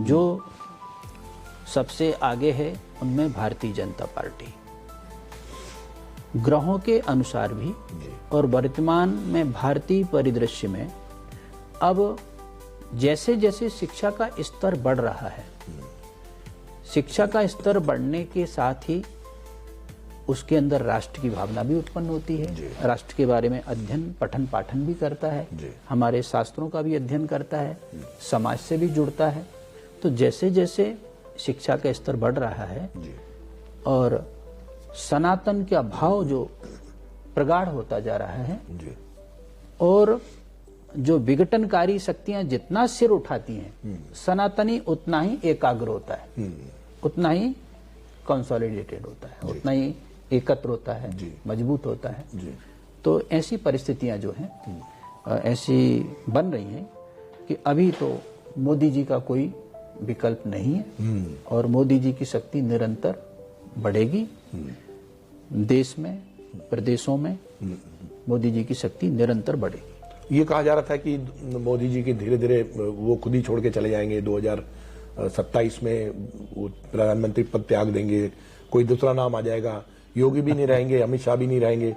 जो सबसे आगे है उनमें भारतीय जनता पार्टी, ग्रहों के अनुसार भी और वर्तमान में भारतीय परिदृश्य में अब जैसे जैसे शिक्षा का स्तर बढ़ रहा है, शिक्षा का स्तर बढ़ने के साथ ही उसके अंदर राष्ट्र की भावना भी उत्पन्न होती है, राष्ट्र के बारे में अध्ययन पठन पाठन भी करता है, हमारे शास्त्रों का भी अध्ययन करता है, समाज से भी जुड़ता है। तो जैसे जैसे शिक्षा का स्तर बढ़ रहा है और सनातन का भाव जो प्रगाढ़ होता जा रहा है और जो विघटनकारी शक्तियां जितना सिर उठाती हैं, सनातनी उतना ही एकाग्र होता है, उतना ही कंसोलिडेटेड होता है, उतना ही एकत्र होता है, मजबूत होता है। तो ऐसी परिस्थितियां जो हैं ऐसी बन रही हैं कि अभी तो मोदी जी का कोई विकल्प नहीं है और मोदी जी की शक्ति निरंतर बढ़ेगी। देश में, प्रदेशों में मोदी जी की शक्ति निरंतर बढ़ेगी। ये कहा जा रहा था कि मोदी जी की धीरे धीरे वो खुद ही छोड़ के चले जाएंगे, 2027 में वो प्रधानमंत्री पद त्याग देंगे, कोई दूसरा नाम आ जाएगा, योगी भी नहीं रहेंगे, अमित शाह भी नहीं रहेंगे।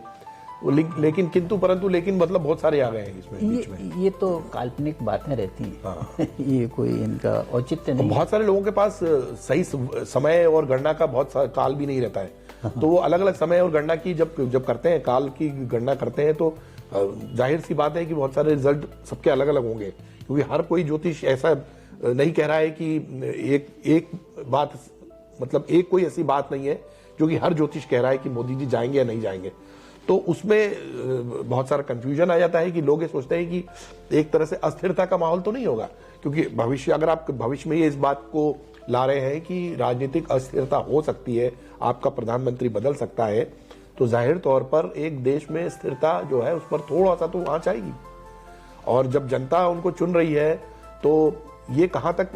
लेकिन किंतु परंतु लेकिन मतलब बहुत सारे आ गए हैं इसमें बीच में। ये तो काल्पनिक बातें रहती हैं। हाँ। ये कोई इनका औचित्य नहीं। बहुत सारे लोगों के पास सही समय और गणना का बहुत काल भी नहीं रहता है। हाँ। तो वो अलग अलग समय और गणना की जब करते हैं, काल की गणना करते हैं, तो जाहिर सी बात है कि बहुत सारे रिजल्ट सबके अलग अलग होंगे, क्योंकि हर कोई ज्योतिष ऐसा नहीं कह रहा है कि एक बात, मतलब एक कोई ऐसी बात नहीं है जो कि हर ज्योतिष कह रहा है कि मोदी जी जाएंगे या नहीं जाएंगे। तो उसमें बहुत सारा कंफ्यूजन आ जाता है कि लोग ये सोचते हैं कि एक तरह से अस्थिरता का माहौल तो नहीं होगा, क्योंकि भविष्य, अगर आप भविष्य में ये इस बात को ला रहे हैं कि राजनीतिक अस्थिरता हो सकती है, आपका प्रधानमंत्री बदल सकता है, तो जाहिर तौर पर एक देश में स्थिरता जो है उस पर थोड़ा सा तो आंच आएगी। और जब जनता उनको चुन रही है तो ये कहां तक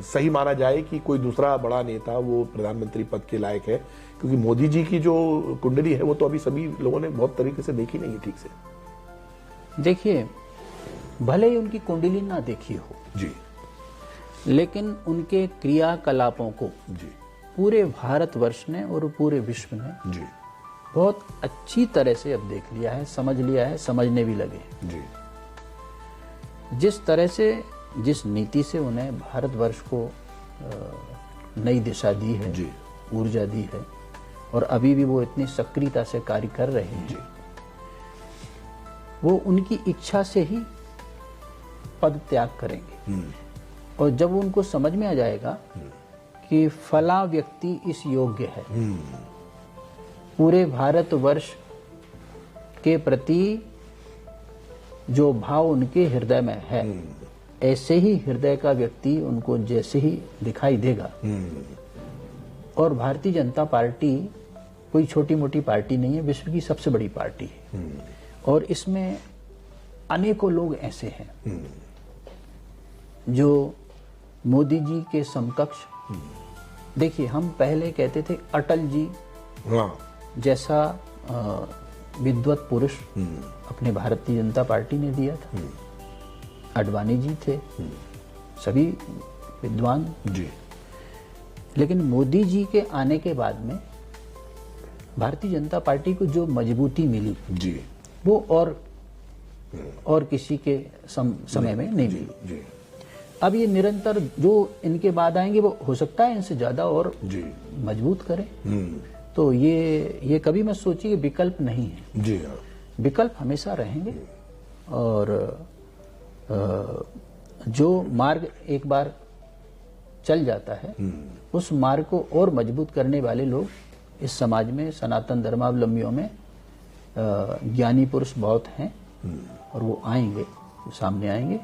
सही माना जाए कि कोई दूसरा बड़ा नेता वो प्रधानमंत्री पद के लायक है, क्योंकि मोदी जी की जो कुंडली है वो तो अभी सभी लोगों ने बहुत तरीके से देखी नहीं है ठीक से। देखिए, भले ही उनकी कुंडली ना देखी हो जी, लेकिन उनके क्रियाकलापों को जी पूरे भारतवर्ष ने और पूरे विश्व ने जी बहुत अच्छी तरह से अब देख लिया है, समझ लिया है, समझने भी लगे जी। जिस तरह से, जिस नीति से उन्हें भारतवर्ष को नई दिशा दी है, ऊर्जा दी है, और अभी भी वो इतनी सक्रियता से कार्य कर रहे हैं, वो उनकी इच्छा से ही पद त्याग करेंगे। और जब उनको समझ में आ जाएगा कि फला व्यक्ति इस योग्य है, पूरे भारतवर्ष के प्रति जो भाव उनके हृदय में है, ऐसे ही हृदय का व्यक्ति उनको जैसे ही दिखाई देगा। और भारतीय जनता पार्टी कोई छोटी मोटी पार्टी नहीं है, विश्व की सबसे बड़ी पार्टी है। और इसमें अनेकों लोग ऐसे हैं जो मोदी जी के समकक्ष, देखिए हम पहले कहते थे अटल जी जैसा विद्वत पुरुष अपने भारतीय जनता पार्टी ने दिया था, अडवाणी जी थे, सभी विद्वान जी। लेकिन मोदी जी के आने के बाद में भारतीय जनता पार्टी को जो मजबूती मिली जी, वो और किसी के समय में नहीं मिली जी। अब ये निरंतर जो इनके बाद आएंगे वो हो सकता है इनसे ज्यादा और मजबूत करें। तो ये कभी मत सोचिए कि विकल्प नहीं है जी। विकल्प हमेशा रहेंगे, और जो मार्ग एक बार चल जाता है उस मार्ग को और मजबूत करने वाले लोग इस समाज में, सनातन धर्मावलंबियों में ज्ञानी पुरुष बहुत हैं, और वो आएंगे, सामने आएंगे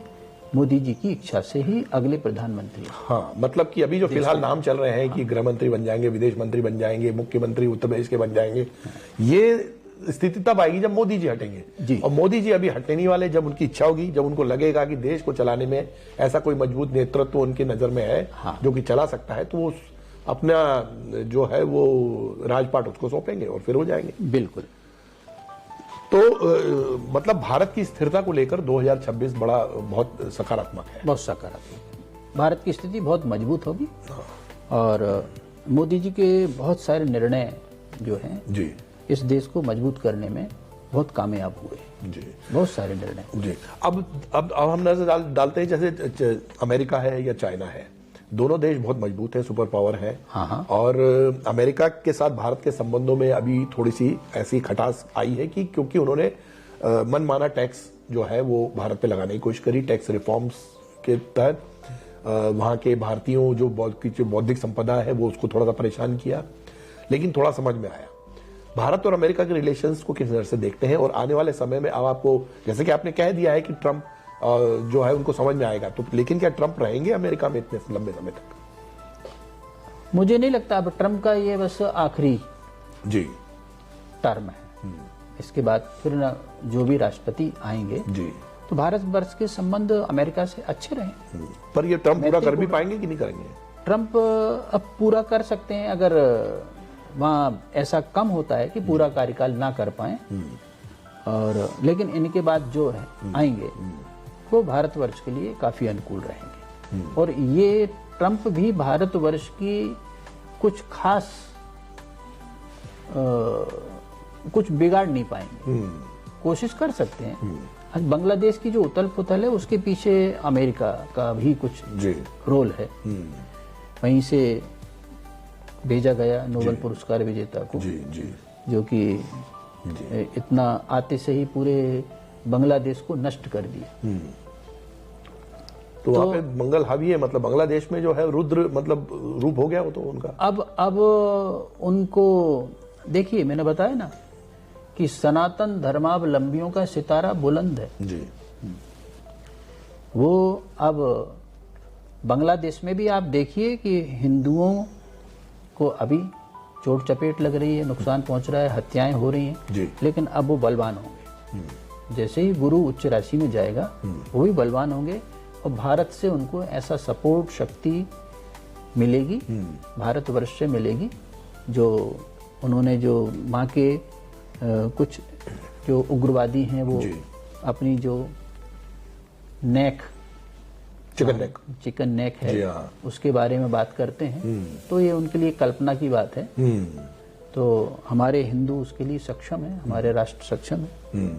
मोदी जी की इच्छा से ही अगले प्रधानमंत्री। हाँ, मतलब कि अभी जो फिलहाल नाम चल रहे हैं कि गृह मंत्री बन जाएंगे, विदेश मंत्री बन जाएंगे, मुख्यमंत्री उत्तर प्रदेश के बन जाएंगे, ये स्थिति तब आएगी जब मोदी जी हटेंगे। और मोदी जी अभी हटने नहीं वाले। जब उनकी इच्छा होगी, जब उनको लगेगा कि देश को चलाने में ऐसा कोई मजबूत नेतृत्व उनकी नजर में है जो कि चला सकता है, तो वो अपना जो है वो राजपाट उसको सौंपेंगे और फिर हो जाएंगे। बिल्कुल। तो मतलब भारत की स्थिरता को लेकर 2026 बहुत सकारात्मक है। बहुत सकारात्मक। भारत की स्थिति बहुत मजबूत होगी और मोदी जी के बहुत सारे निर्णय जो हैं जी इस देश को मजबूत करने में बहुत कामयाब हुए जी। बहुत सारे निर्णय जी। अब हम नजर डालते हैं, जैसे अमेरिका है या चाइना है, दोनों देश बहुत मजबूत हैं, सुपर पावर है। हाँ। और अमेरिका के साथ भारत के संबंधों में अभी थोड़ी सी ऐसी खटास आई है कि क्योंकि उन्होंने मनमाना टैक्स जो है वो भारत पे लगाने की कोशिश करी। टैक्स रिफॉर्म्स के तहत वहां के भारतीयों जो बौद्धिक संपदा है वो उसको थोड़ा सा परेशान किया, लेकिन थोड़ा समझ में आया। भारत और अमेरिका के रिलेशंस को किस नजर से देखते हैं और आने वाले समय में अब आपको, जैसे कि आपने कह दिया है कि ट्रंप जो है उनको समझ में आएगा, तो लेकिन क्या ट्रंप रहेंगे अमेरिका में इतने लंबे समय तक? मुझे नहीं लगता। अब ट्रंप का ये बस आखिरी जी टर्म है। इसके बाद फिर ना जो भी राष्ट्रपति आएंगे जी, तो भारत वर्ष के संबंध अमेरिका से अच्छे रहे। पर ये ट्रंप पूरा कर भी पाएंगे कि नहीं करेंगे? ट्रंप अब पूरा कर सकते हैं अगर वहाँ ऐसा कम होता है कि पूरा कार्यकाल ना कर पाए। और लेकिन इनके बाद जो है आएंगे वो भारतवर्ष के लिए काफी अनुकूल रहेंगे। और ये ट्रंप भी भारतवर्ष की कुछ खास कुछ बिगाड़ नहीं पाएंगे। कोशिश कर सकते हैं। आज बांग्लादेश की जो उथल पुथल है उसके पीछे अमेरिका का भी कुछ रोल है। वहीं से भेजा गया नोबेल पुरस्कार विजेता को, जो कि इतना आते से ही पूरे बांग्लादेश को नष्ट कर दिया। तो वहाँ पे मंगल हावी है, मतलब बांग्लादेश में जो है रुद्र मतलब रूप हो गया वो तो उनका। अब उनको देखिए, मैंने बताया ना कि सनातन धर्मावलंबियों का सितारा बुलंद है जी। वो अब बांग्लादेश में भी आप देखिए कि हिंदुओं को अभी चोट चपेट लग रही है, नुकसान पहुंच रहा है, हत्याएं हो रही हैं जी। लेकिन अब वो बलवान होंगे। जैसे ही गुरु उच्च राशि में जाएगा वो भी बलवान होंगे और भारत से उनको ऐसा सपोर्ट शक्ति मिलेगी, भारतवर्ष से मिलेगी, जो उन्होंने जो वहाँ के कुछ जो उग्रवादी हैं वो अपनी जो नेक चिकन नेक है उसके बारे में बात करते हैं, तो ये उनके लिए कल्पना की बात है। तो हमारे हिंदू उसके लिए सक्षम है, हमारे राष्ट्र सक्षम है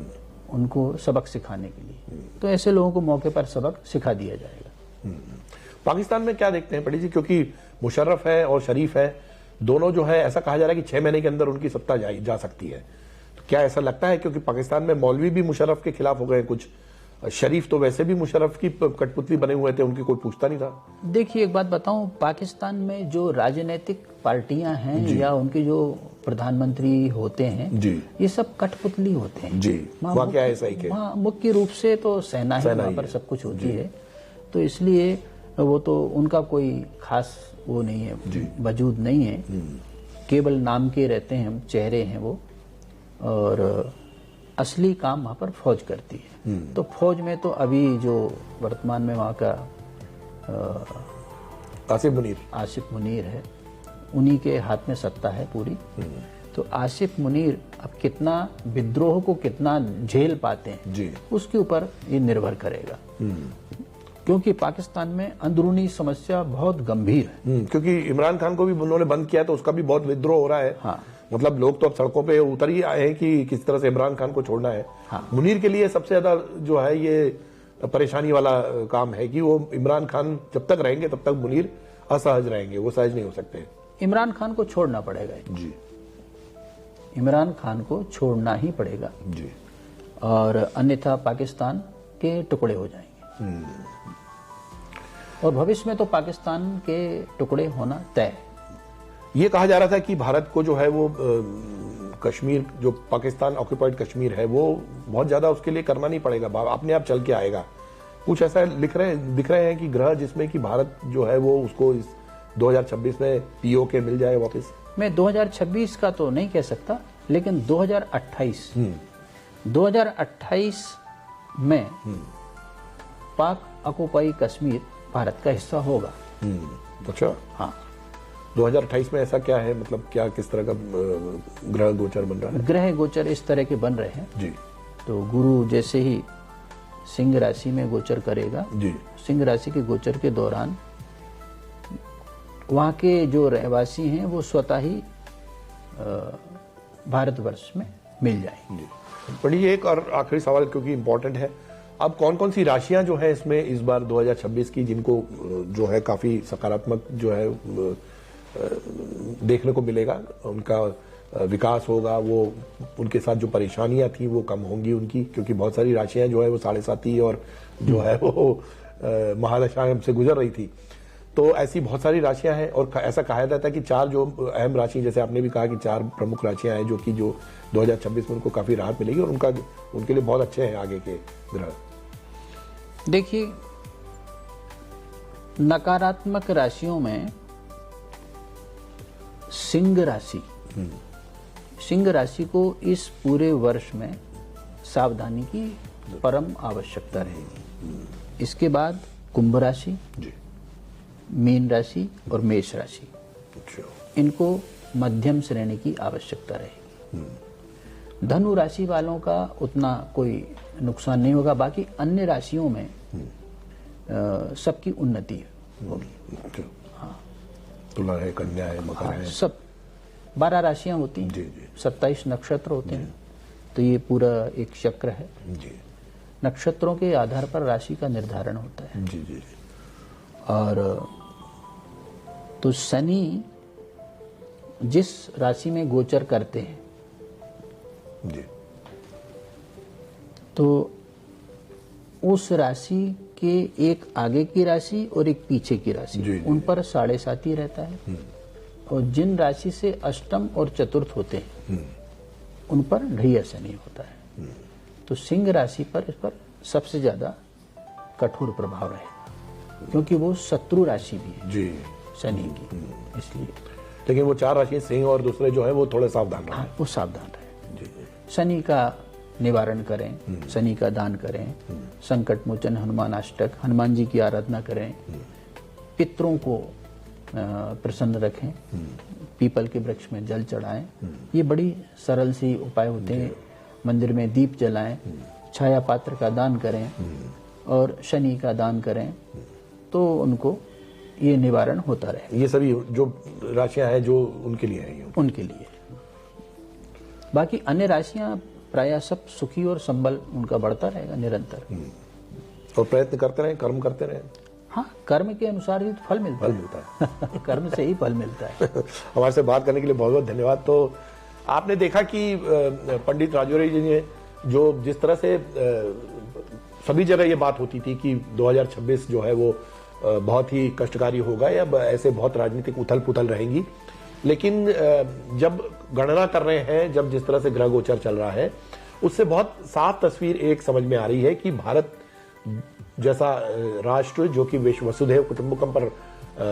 उनको सबक सिखाने के लिए। तो ऐसे लोगों को मौके पर सबक सिखा दिया जाएगा। पाकिस्तान में क्या देखते हैं पंडित जी, क्योंकि मुशर्रफ है और शरीफ है, दोनों जो है ऐसा कहा जा रहा है कि 6 महीने के अंदर उनकी सत्ता जा सकती है, तो क्या ऐसा लगता है? क्योंकि पाकिस्तान में मौलवी भी मुशर्रफ के खिलाफ हो गए कुछ, शरीफ तो वैसे भी मुशर्रफ की कठपुतली बने हुए थे, उनकी कोई पूछता नहीं था। देखिए एक बात बताऊं, पाकिस्तान में जो राजनीतिक पार्टियां हैं या उनके जो प्रधानमंत्री होते हैं ये सब कठपुतली होते हैं जी। वहाँ क्या है सही के? वहाँ मुख्य रूप से तो सेना ही वहाँ पर सब कुछ होती है, तो इसलिए वो तो उनका कोई खास वो नहीं है, वजूद नहीं है, केवल नाम के रहते हैं, चेहरे हैं वो, और असली काम वहाँ पर फौज करती है। तो फौज में तो अभी जो वर्तमान में वहाँ का आसिफ मुनीर है, उन्हीं के हाथ में सत्ता है पूरी। तो आसिफ मुनीर अब कितना विद्रोह को कितना झेल पाते हैं उसके ऊपर ये निर्भर करेगा, क्योंकि पाकिस्तान में अंदरूनी समस्या बहुत गंभीर है। क्योंकि इमरान खान को भी उन्होंने बंद किया तो उसका भी बहुत विद्रोह हो रहा है। हाँ। मतलब लोग तो अब सड़कों पे उतर ही आए हैं कि किस तरह से इमरान खान को छोड़ना है। हाँ। मुनीर के लिए सबसे ज्यादा जो है ये परेशानी वाला काम है कि वो इमरान खान जब तक रहेंगे तब तक मुनीर असहज रहेंगे, वो सहज नहीं हो सकते। इमरान खान को छोड़ना पड़ेगा जी, इमरान खान को छोड़ना ही पड़ेगा जी, और अन्यथा पाकिस्तान के टुकड़े हो जाएंगे। और भविष्य में तो पाकिस्तान के टुकड़े होना तय है। ये कहा जा रहा था कि भारत को जो है वो कश्मीर जो पाकिस्तान ऑक्यूपाइड कश्मीर है वो बहुत ज्यादा उसके लिए करना नहीं पड़ेगा, अपने आप चल के आएगा। कुछ ऐसा दिख रहे हैं कि ग्रह जिसमें कि भारत जो है वो उसको इस 2026 में पीओके मिल जाए वापस। मैं 2026 का तो नहीं कह सकता, लेकिन 2028 में पाक ऑक्युपाई कश्मीर भारत का हिस्सा होगा। अच्छा, हाँ। 2028 में ऐसा क्या है, मतलब क्या किस तरह का ग्रह गोचर बन रहा है? ग्रह गोचर इस तरह के बन रहे हैं जी। तो गुरु जैसे ही सिंह राशि में गोचर करेगा जी, सिंह राशि के गोचर के दौरान वहाँ के जो रहवासी हैं वो स्वतः ही भारतवर्ष में मिल जाएंगे। बड़ी एक और आखिरी सवाल क्योंकि इम्पोर्टेंट है, अब कौन कौन सी राशियां जो है इसमें इस बार 2026 की जिनको जो है काफी सकारात्मक जो है देखने को मिलेगा, उनका विकास होगा, वो उनके साथ जो परेशानियां थी वो कम होंगी उनकी, क्योंकि बहुत सारी राशियां जो है वो 7.5 और जो है वो महादशाएं से गुजर रही थी, तो ऐसी बहुत सारी राशियां हैं। और ऐसा कहा जाता है कि 4 जो अहम राशि, जैसे आपने भी कहा कि 4 प्रमुख राशियां हैं जो 2026 में उनको काफी राहत मिलेगी और उनके लिए बहुत अच्छे हैं आगे के ग्रह। देखिए, नकारात्मक राशियों में सिंह राशि को इस पूरे वर्ष में सावधानी की परम आवश्यकता रहेगी। इसके बाद कुंभ राशि, मीन राशि और मेष राशि, इनको मध्यम श्रेणी की आवश्यकता रहेगी। धनु राशि वालों का उतना कोई नुकसान नहीं होगा, बाकी अन्य राशियों में सबकी उन्नति होगी। हाँ, तुला है, कन्या है, मकर है, सब 12 राशियां होती हैं, 27 नक्षत्र होते हैं, तो ये पूरा एक चक्र है। नक्षत्रों के आधार पर राशि का निर्धारण होता है। और तो शनि जिस राशि में गोचर करते हैं तो उस राशि के एक आगे की राशि और एक पीछे की राशि, उन पर 7.5 ही रहता है। और जिन राशि से अष्टम और चतुर्थ होते हैं उन पर ढैया शनि होता है। तो सिंह राशि पर इस पर सबसे ज्यादा कठोर प्रभाव रहेगा, क्योंकि वो शत्रु राशि भी है शनि की, इसलिए। लेकिन वो 4 राशि सिंह और दूसरे जो है वो थोड़े सावधान रहे। हाँ, वो सावधान रहे। शनि का निवारण करें, शनि का दान करें, संकट मोचन हनुमान अष्टक, हनुमान जी की आराधना करें, पितरों को प्रसन्न रखें, पीपल के वृक्ष में जल चढ़ाएं। ये बड़ी सरल सी उपाय होते हैं। मंदिर में दीप जलाएं, छाया पात्र का दान करें और शनि का दान करें, तो उनको ये निवारण होता रहे। ये सभी जो राशियां हैं जो उनके लिए हैं, उनके लिए। बाकी अन्य राशियां प्रायः सब सुखी और संबल उनका बढ़ता रहेगा निरंतर। और प्रयत्न करते रहें, कर्म करते रहें। हाँ, कर्म के अनुसार ही फल मिलता है। कर्म से ही फल मिलता है। हमारे से बात करने के लिए बहुत बहुत धन्यवाद। तो आपने देखा कि पंडित राजौरी जी ने जो जिस तरह से सभी जगह ये बात होती थी कि 2026 जो है वो बहुत ही कष्टकारी होगा या ऐसे बहुत राजनीतिक उथल पुथल रहेंगी, लेकिन जब गणना कर रहे हैं, जब जिस तरह से ग्रह गोचर चल रहा है, उससे बहुत साफ तस्वीर एक समझ में आ रही है कि भारत जैसा राष्ट्र जो कि विश्व वसुधैव कुटुंबकम पर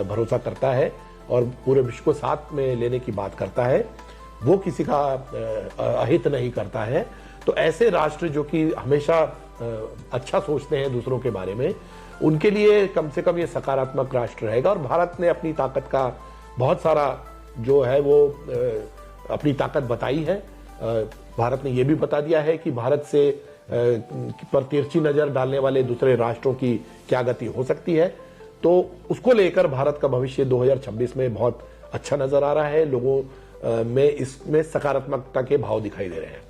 भरोसा करता है और पूरे विश्व को साथ में लेने की बात करता है, वो किसी का अहित नहीं करता है। तो ऐसे राष्ट्र जो कि हमेशा अच्छा सोचते हैं दूसरों के बारे में, उनके लिए कम से कम ये सकारात्मक राष्ट्र रहेगा। और भारत ने अपनी ताकत का बहुत सारा जो है वो अपनी ताकत बताई है। भारत ने ये भी बता दिया है कि भारत से पर तिरछी नजर डालने वाले दूसरे राष्ट्रों की क्या गति हो सकती है। तो उसको लेकर भारत का भविष्य 2026 में बहुत अच्छा नजर आ रहा है। लोगों में इसमें सकारात्मकता के भाव दिखाई दे रहे हैं।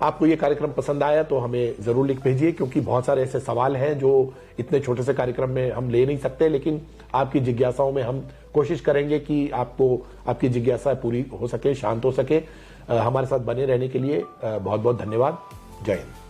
आपको ये कार्यक्रम पसंद आया तो हमें जरूर लिख भेजिए, क्योंकि बहुत सारे ऐसे सवाल हैं जो इतने छोटे से कार्यक्रम में हम ले नहीं सकते, लेकिन आपकी जिज्ञासाओं में हम कोशिश करेंगे कि आपको आपकी जिज्ञासा पूरी हो सके, शांत हो सके। हमारे साथ बने रहने के लिए बहुत बहुत धन्यवाद। जय हिंद।